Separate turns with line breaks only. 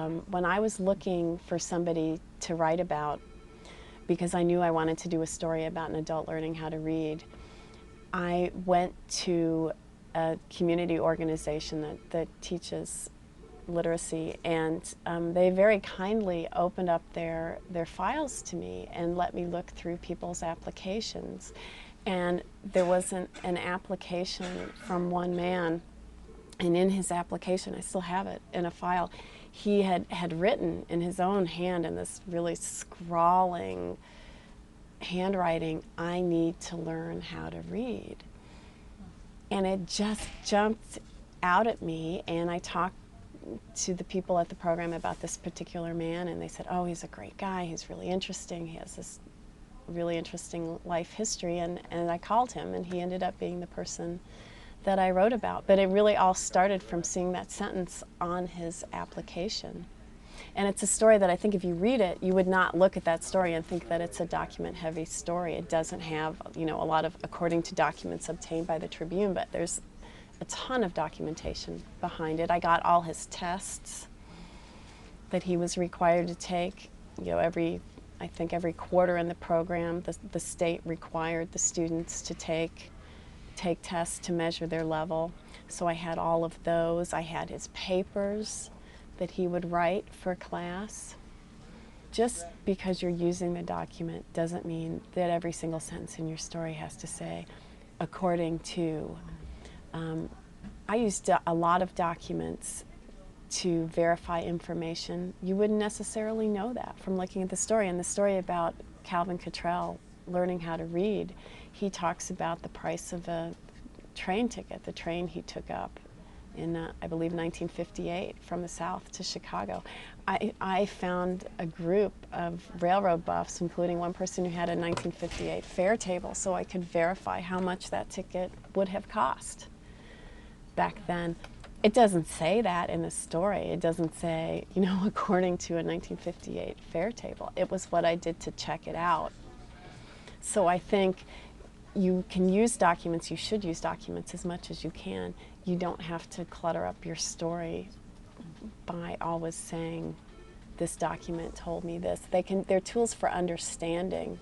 when I was looking for somebody to write about, because I knew I wanted to do a story about an adult learning how to read, I went to a community organization that teaches literacy, and they very kindly opened up their files to me and let me look through people's applications. And there was an application from one man, and in his application, I still have it in a file, he had written in his own hand in this really scrawling handwriting, "I need to learn how to read." And it just jumped out at me, and I talked to the people at the program about this particular man, and they said, "Oh, he's a great guy, he's really interesting, he has this really interesting life history," and I called him, and he ended up being the person that I wrote about. But it really all started from seeing that sentence on his application. And it's a story that I think if you read it, you would not look at that story and think that it's a document-heavy story. It doesn't have, a lot of, according to documents obtained by the Tribune, but there's a ton of documentation behind it. I got all his tests that he was required to take. I think every quarter in the program, the state required the students to take tests to measure their level. So I had all of those. I had his papers that he would write for class. Just because you're using the document doesn't mean that every single sentence in your story has to say, according to. I used a lot of documents to verify information. You wouldn't necessarily know that from looking at the story. And the story about Calvin Cottrell learning how to read, he talks about the price of a train ticket, the train he took up in, I believe, 1958 from the South to Chicago. I found a group of railroad buffs, including one person who had a 1958 fare table, so I could verify how much that ticket would have cost back then. It doesn't say that in the story. It doesn't say, according to a 1958 fare table. It was what I did to check it out. So I think you can use documents, you should use documents as much as you can. You don't have to clutter up your story by always saying, this document told me this. They're tools for understanding